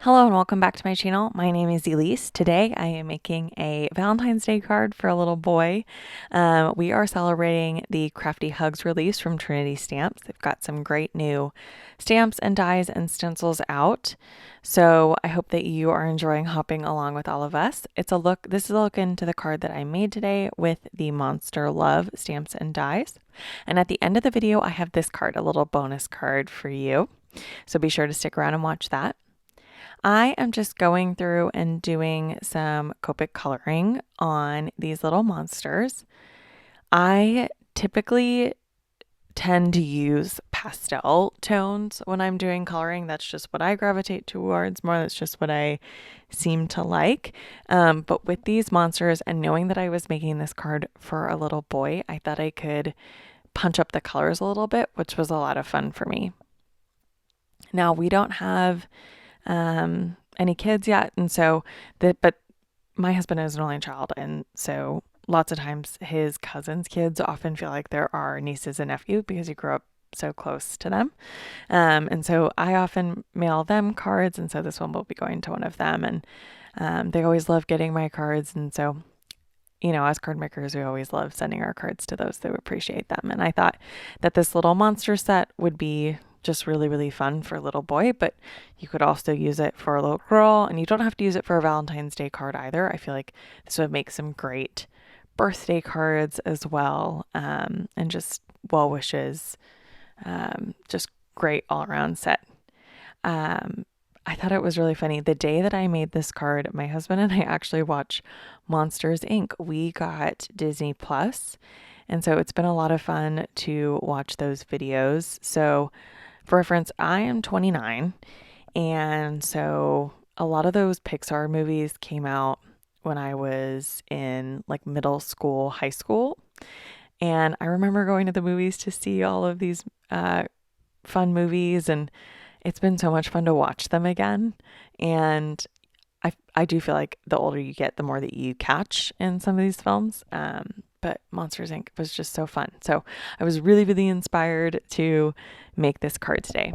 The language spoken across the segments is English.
Hello and welcome back to my channel. My name is Elise. Today I am making a Valentine's Day card for a little boy. We are celebrating the Crafty Hugs release from Trinity Stamps. They've got some great new stamps and dies and stencils out. So I hope that you are enjoying hopping along with all of us. This is a look into the card that I made today with the Monster Love stamps and dies. And at the end of the video, I have this card, a little bonus card for you. So be sure to stick around and watch that. I am just going through and doing some Copic coloring on these little monsters. I typically tend to use pastel tones when I'm doing coloring. That's just what I gravitate towards more. That's just what I seem to like. But with these monsters and knowing that I was making this card for a little boy, I thought I could punch up the colors a little bit, which was a lot of fun for me. Now, we don't have any kids yet. And so but my husband is an only child. And so lots of times his cousins' kids often feel like they're our nieces and nephews because he grew up so close to them. And so I often mail them cards. And so this one will be going to one of them. And they always love getting my cards. And so, you know, as card makers, we always love sending our cards to those that appreciate them. And I thought that this little monster set would be just really, really fun for a little boy, but you could also use it for a little girl, and you don't have to use it for a Valentine's Day card either. I feel like this would make some great birthday cards as well, and just well wishes, just great all around set. I thought it was really funny. The day that I made this card, my husband and I actually watched Monsters Inc. We got Disney Plus, and so it's been a lot of fun to watch those videos. So for reference, I am 29, and so a lot of those Pixar movies came out when I was in like middle school, high school, and I remember going to the movies to see all of these fun movies, and it's been so much fun to watch them again. And I do feel like the older you get, the more that you catch in some of these films. But Monsters Inc. was just so fun. So I was really, really inspired to make this card today.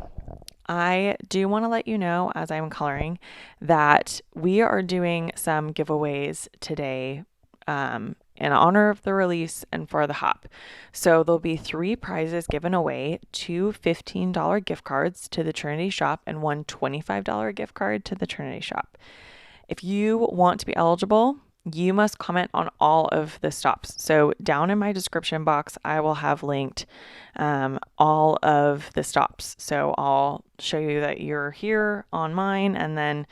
I do want to let you know as I'm coloring that we are doing some giveaways today in honor of the release and for the hop. So there'll be 3 prizes given away, 2 $15 gift cards to the Trinity shop and 1 $25 gift card to the Trinity shop. If you want to be eligible, you must comment on all of the stops. So down in my description box, I will have linked all of the stops. So I'll show you that you're here on mine and then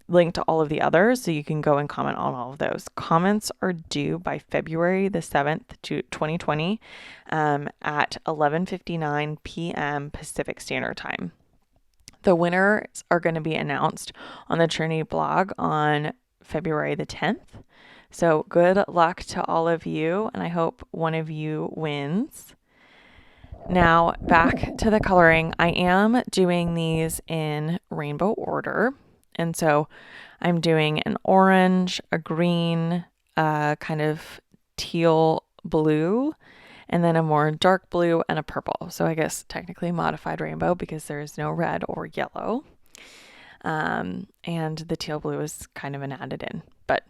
link to all of the others so you can go and comment on all of those. Comments are due by February the 7th, 2020 at 11:59 p.m. Pacific Standard Time. The winners are going to be announced on the Trinity blog on February the 10th. So good luck to all of you, and I hope one of you wins. Now back to the coloring. I am doing these in rainbow order. And so I'm doing an orange, a green, kind of teal blue, and then a more dark blue and a purple. So I guess technically modified rainbow because there is no red or yellow. And the teal blue is kind of an added in. But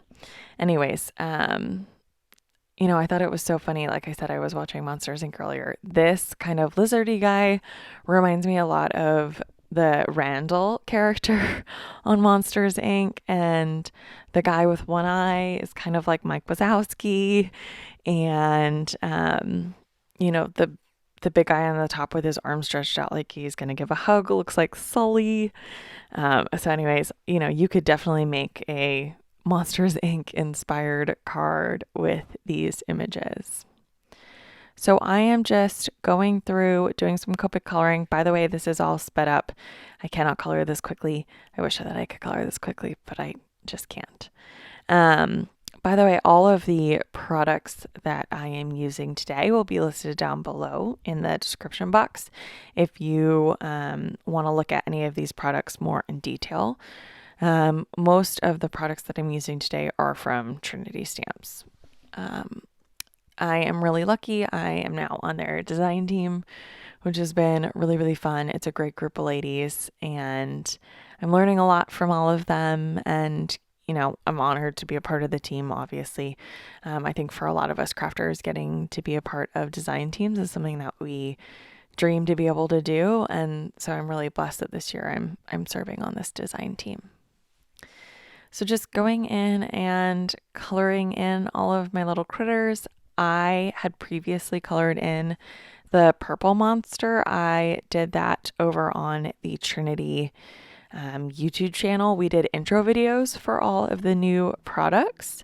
anyways, you know, I thought it was so funny. Like I said, I was watching Monsters Inc. earlier. This kind of lizardy guy reminds me a lot of the Randall character on Monsters Inc. And the guy with one eye is kind of like Mike Wazowski. And, you know, the big guy on the top with his arms stretched out like he's going to give a hug looks like Sully. So anyways, you know, you could definitely make a Monsters Inc. inspired card with these images. So I am just going through doing some Copic coloring. By the way, this is all sped up. I cannot color this quickly. I wish that I could color this quickly, but I just can't. By the way, all of the products that I am using today will be listed down below in the description box if you want to look at any of these products more in detail. Most of the products that I'm using today are from Trinity Stamps. I am really lucky. I am now on their design team, which has been really, really fun. It's a great group of ladies, and I'm learning a lot from all of them, and I'm honored to be a part of the team, obviously. I think for a lot of us crafters, getting to be a part of design teams is something that we dream to be able to do. And so I'm really blessed that this year I'm serving on this design team. So just going in and coloring in all of my little critters. I had previously colored in the purple monster. I did that over on the Trinity YouTube channel. We did intro videos for all of the new products.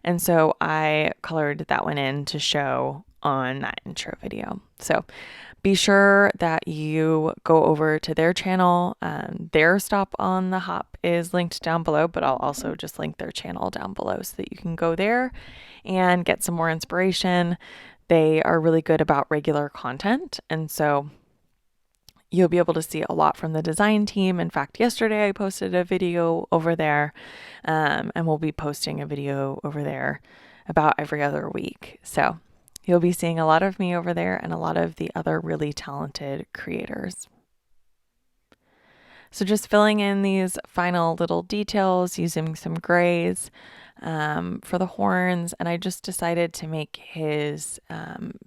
And so I colored that one in to show on that intro video. So be sure that you go over to their channel. Their stop on the hop is linked down below, but I'll also just link their channel down below so that you can go there and get some more inspiration. They are really good about regular content. And so you'll be able to see a lot from the design team. In fact, yesterday I posted a video over there, and we'll be posting a video over there about every other week. So you'll be seeing a lot of me over there and a lot of the other really talented creators. So just filling in these final little details, using some grays for the horns, and I just decided to make his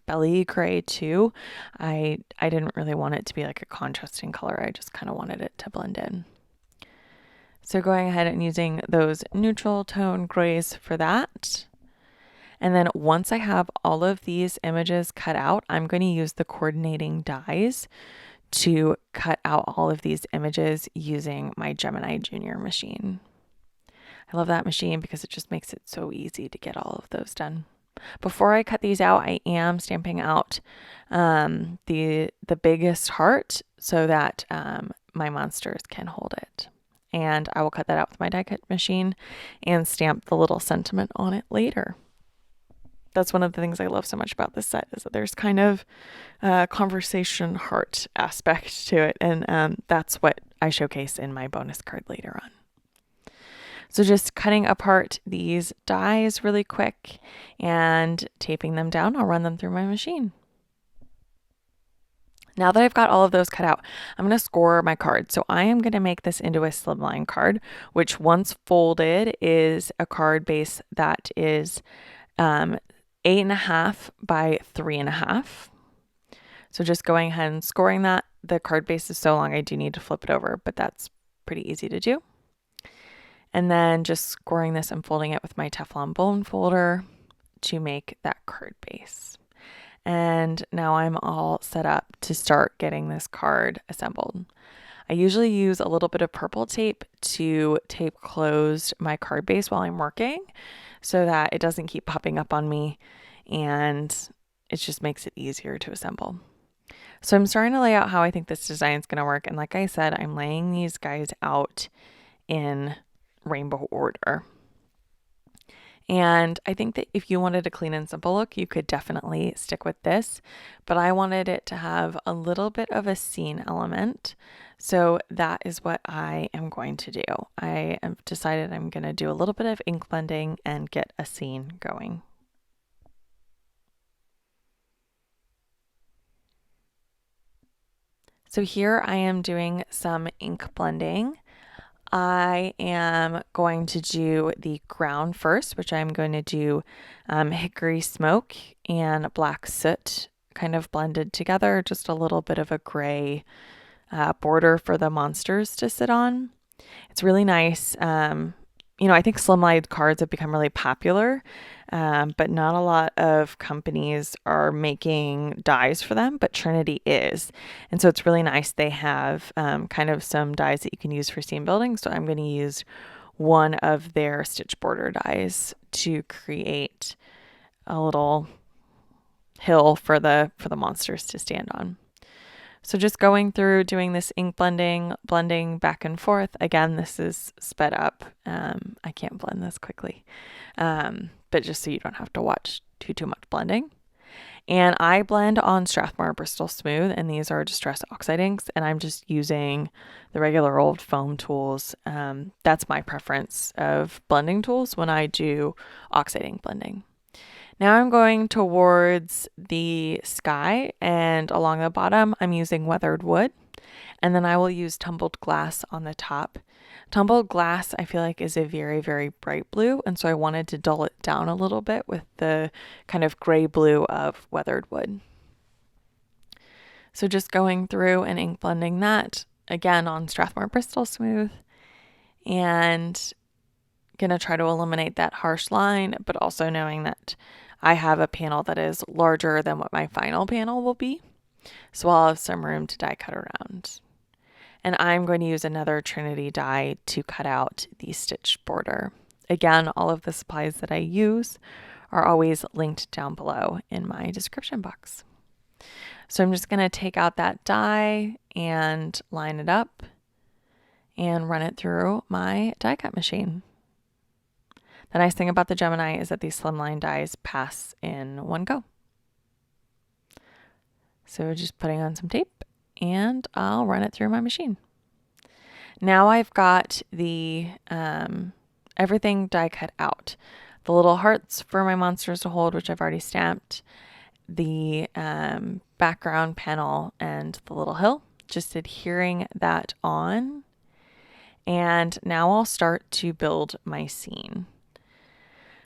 belly gray too. I didn't really want it to be like a contrasting color. I just kind of wanted it to blend in. So going ahead and using those neutral tone grays for that. And then once I have all of these images cut out, I'm going to use the coordinating dies to cut out all of these images using my Gemini Junior machine. I love that machine because it just makes it so easy to get all of those done. Before I cut these out, I am stamping out the biggest heart so that my monsters can hold it. And I will cut that out with my die cut machine and stamp the little sentiment on it later. That's one of the things I love so much about this set, is that there's kind of a conversation heart aspect to it. And that's what I showcase in my bonus card later on. So just cutting apart these dies really quick and taping them down. I'll run them through my machine. Now that I've got all of those cut out, I'm going to score my card. So I am going to make this into a slimline card, which once folded is a card base that is 8.5 by 3.5. So just going ahead and scoring that. The card base is so long I do need to flip it over, but that's pretty easy to do. And then just scoring this and folding it with my Teflon bone folder to make that card base. And now I'm all set up to start getting this card assembled. I usually use a little bit of purple tape to tape closed my card base while I'm working so that it doesn't keep popping up on me, and it just makes it easier to assemble. So I'm starting to lay out how I think this design is going to work. And like I said, I'm laying these guys out in rainbow order. And I think that if you wanted a clean and simple look, you could definitely stick with this, but I wanted it to have a little bit of a scene element. So that is what I am going to do. I have decided I'm going to do a little bit of ink blending and get a scene going. So here I am doing some ink blending. I am going to do the ground first, which I'm going to do hickory smoke and black soot kind of blended together, just a little bit of a gray border for the monsters to sit on. It's really nice. I think slimline cards have become really popular, but not a lot of companies are making dies for them, but Trinity is. And so it's really nice. They have kind of some dies that you can use for scene building. So I'm going to use one of their stitch border dies to create a little hill for the monsters to stand on. So just going through doing this ink blending back and forth. Again, this is sped up. I can't blend this quickly, but just so you don't have to watch too much blending. And I blend on Strathmore Bristol Smooth, and these are Distress Oxide inks, and I'm just using the regular old foam tools. That's my preference of blending tools when I do oxide ink blending. Now I'm going towards the sky, and along the bottom I'm using weathered wood. And then I will use tumbled glass on the top. Tumbled glass, I feel like, is a very, very bright blue, and so I wanted to dull it down a little bit with the kind of gray blue of weathered wood. So just going through and ink blending that, again on Strathmore Bristol Smooth, and gonna try to eliminate that harsh line, but also knowing that I have a panel that is larger than what my final panel will be. So I'll have some room to die cut around. And I'm going to use another Trinity die to cut out the stitch border. Again, all of the supplies that I use are always linked down below in my description box. So I'm just going to take out that die and line it up and run it through my die cut machine. The nice thing about the Gemini is that these Slimline dies pass in one go. So just putting on some tape and I'll run it through my machine. Now I've got the everything die cut out. The little hearts for my monsters to hold, which I've already stamped. The background panel and the little hill, just adhering that on. And now I'll start to build my scene.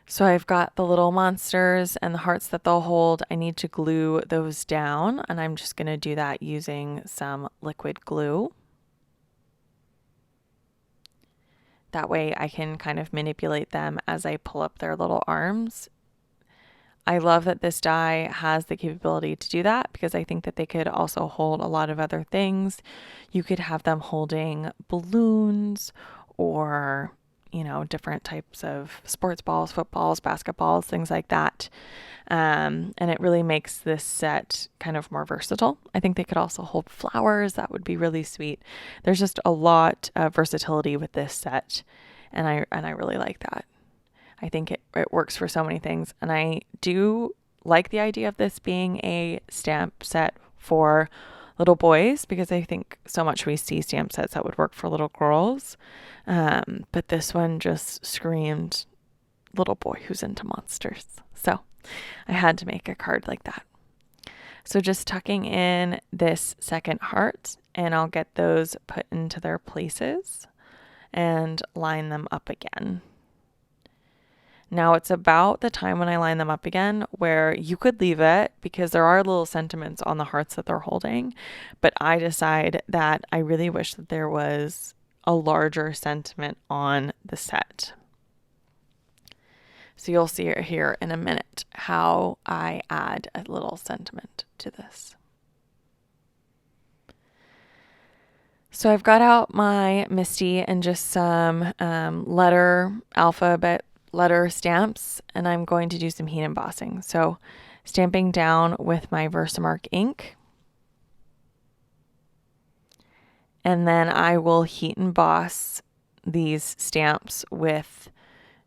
So I've got the little monsters and the hearts that they'll hold. I need to glue those down, and I'm just going to do that using some liquid glue. That way I can kind of manipulate them as I pull up their little arms. I love that this die has the capability to do that because I think that they could also hold a lot of other things. You could have them holding balloons or, you know, different types of sports balls, footballs, basketballs, things like that. And it really makes this set kind of more versatile. I think they could also hold flowers. That would be really sweet. There's just a lot of versatility with this set, and I really like that. I think it works for so many things, and I do like the idea of this being a stamp set for little boys because I think so much we see stamp sets that would work for little girls, but this one just screamed little boy who's into monsters. So I had to make a card like that. So just tucking in this second heart, and I'll get those put into their places and line them up again. Now it's about the time when I line them up again where you could leave it because there are little sentiments on the hearts that they're holding, but I decide that I really wish that there was a larger sentiment on the set. So you'll see it here in a minute how I add a little sentiment to this. So I've got out my Misty and just some alphabet letter stamps, and I'm going to do some heat embossing. So stamping down with my Versamark ink, and then I will heat emboss these stamps with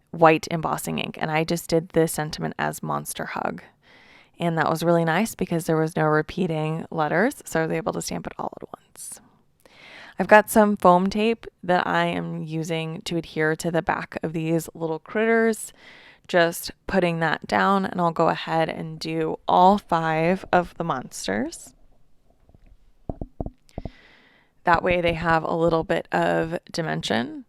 white embossing ink, and I just did the sentiment as Monster Hug, and that was really nice because there was no repeating letters, so I was able to stamp it all at once. I've got some foam tape that I am using to adhere to the back of these little critters, just putting that down, and I'll go ahead and do all 5 of the monsters. That way they have a little bit of dimension.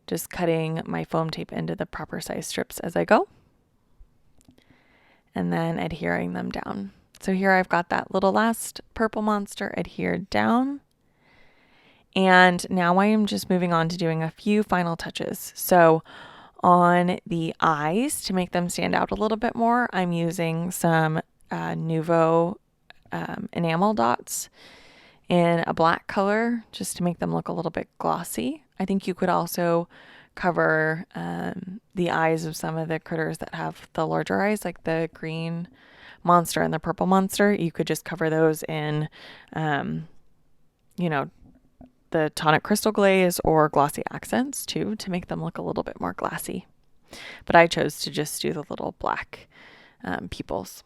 Just cutting my foam tape into the proper size strips as I go, and then adhering them down. So here I've got that little last purple monster adhered down. And now I am just moving on to doing a few final touches. So on the eyes, to make them stand out a little bit more, I'm using some Nuvo enamel dots in a black color just to make them look a little bit glossy. I think you could also cover the eyes of some of the critters that have the larger eyes, like the green monster and the purple monster. You could just cover those in, the tonic crystal glaze or glossy accents too, to make them look a little bit more glassy. But I chose to just do the little black pupils.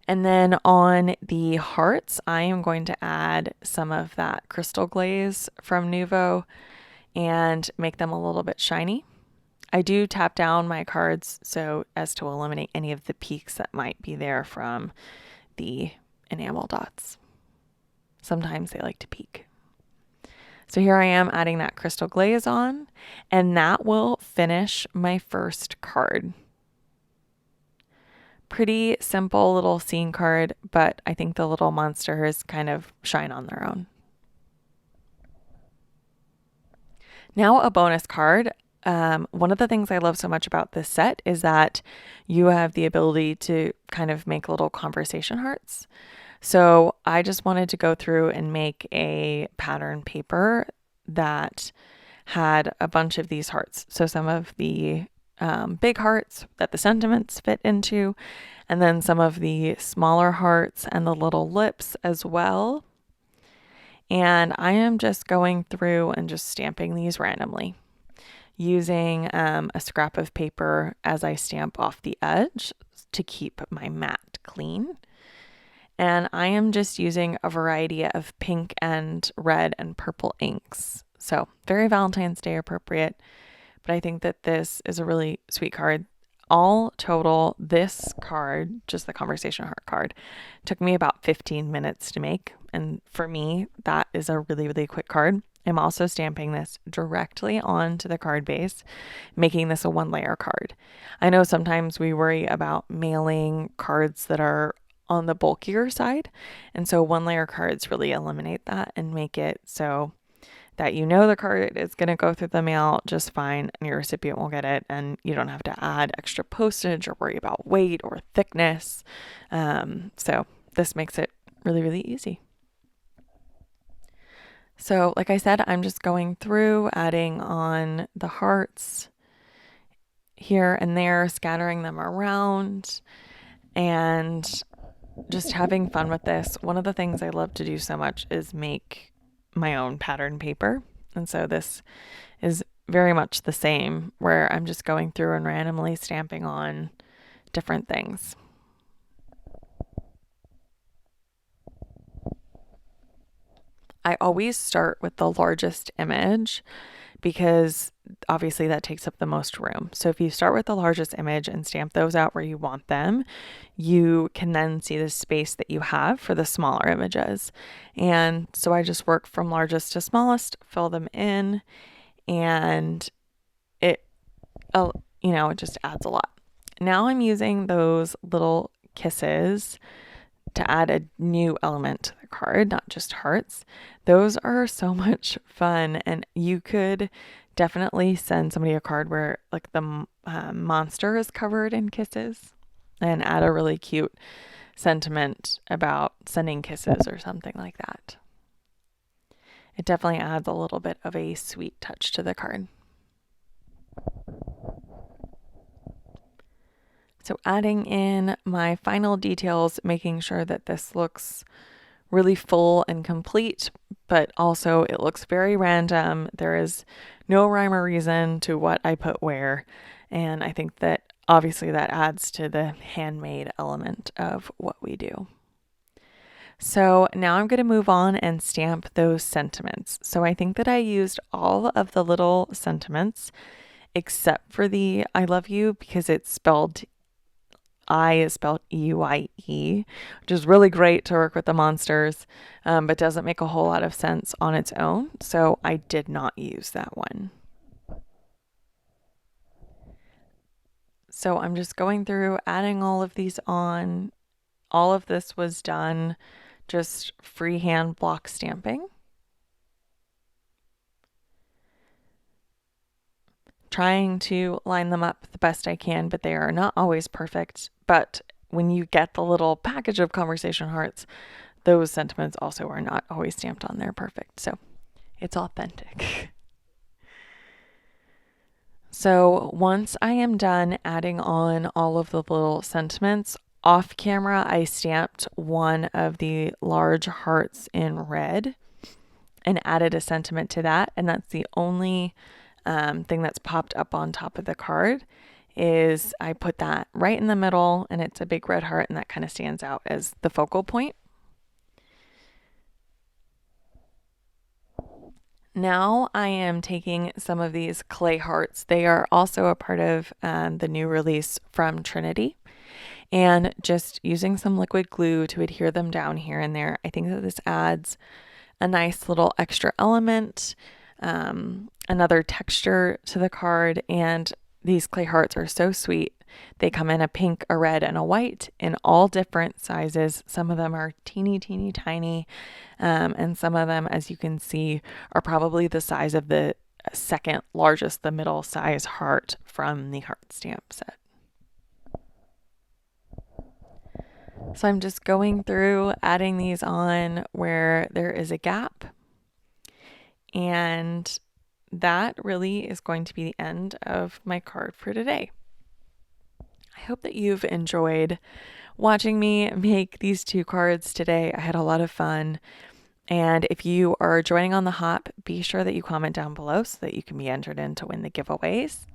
And then on the hearts, I am going to add some of that crystal glaze from Nuvo and make them a little bit shiny. I do tap down my cards so as to eliminate any of the peaks that might be there from the enamel dots. sometimes they like to peek. So here I am adding that crystal glaze on, and that will finish my first card. Pretty simple little scene card, but I think the little monsters kind of shine on their own. Now a bonus card. One of the things I love so much about this set is that you have the ability to kind of make little conversation hearts. So I just wanted to go through and make a pattern paper that had a bunch of these hearts. So some of the big hearts that the sentiments fit into, and then some of the smaller hearts and the little lips as well. And I am just going through and just stamping these randomly using a scrap of paper as I stamp off the edge to keep my mat clean. And I am just using a variety of pink and red and purple inks. So very Valentine's Day appropriate, but I think that this is a really sweet card. All total, this card, just the conversation heart card, took me about 15 minutes to make. And for me, that is a really, really quick card. I'm also stamping this directly onto the card base, making this a 1-layer card. I know sometimes we worry about mailing cards that are on the bulkier side, and so 1-layer cards really eliminate that and make it so that you know the card is going to go through the mail just fine and your recipient will get it, and you don't have to add extra postage or worry about weight or thickness. So this makes it really, really easy. So like I said, I'm just going through adding on the hearts here and there, scattering them around, and just having fun with this. One of the things I love to do so much is make my own pattern paper. And so this is very much the same, where I'm just going through and randomly stamping on different things. I always start with the largest image because obviously that takes up the most room. So if you start with the largest image and stamp those out where you want them, you can then see the space that you have for the smaller images. And so I just work from largest to smallest, fill them in, and it just adds a lot. Now I'm using those little kisses to add a new element to the card, not just hearts. Those are so much fun, and you could definitely send somebody a card where like the monster is covered in kisses and add a really cute sentiment about sending kisses or something like that. It definitely adds a little bit of a sweet touch to the card. So adding in my final details, making sure that this looks really full and complete, but also it looks very random. There is no rhyme or reason to what I put where. And I think that obviously that adds to the handmade element of what we do. So now I'm going to move on and stamp those sentiments. So I think that I used all of the little sentiments except for the I love you, because it's spelled I is spelled E-U-I-E, which is really great to work with the monsters, but doesn't make a whole lot of sense on its own. So I did not use that one. So I'm just going through adding all of these on. All of this was done just freehand block stamping. Trying to line them up the best I can, but they are not always perfect. But when you get the little package of conversation hearts, those sentiments also are not always stamped on there perfect. So it's authentic. So once I am done adding on all of the little sentiments, off camera, I stamped one of the large hearts in red and added a sentiment to that. And that's the only thing that's popped up on top of the card. Is I put that right in the middle, and it's a big red heart, and that kind of stands out as the focal point. Now I am taking some of these clay hearts. They are also a part of the new release from Trinity. and just using some liquid glue to adhere them down here and there. I think that this adds a nice little extra element, another texture to the card, and these clay hearts are so sweet. They come in a pink, a red, and a white in all different sizes. Some of them are teeny, teeny, tiny, and some of them, as you can see, are probably the size of the second largest, the middle size heart from the heart stamp set. So I'm just going through adding these on where there is a gap, and that really is going to be the end of my card for today. I hope that you've enjoyed watching me make these 2 cards today. I had a lot of fun. And if you are joining on the hop, be sure that you comment down below so that you can be entered in to win the giveaways.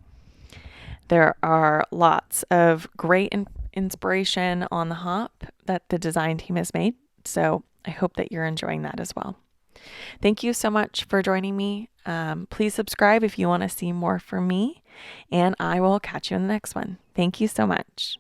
There are lots of great inspiration on the hop that the design team has made. So I hope that you're enjoying that as well. Thank you so much for joining me. Please subscribe if you want to see more from me, and I will catch you in the next one. Thank you so much.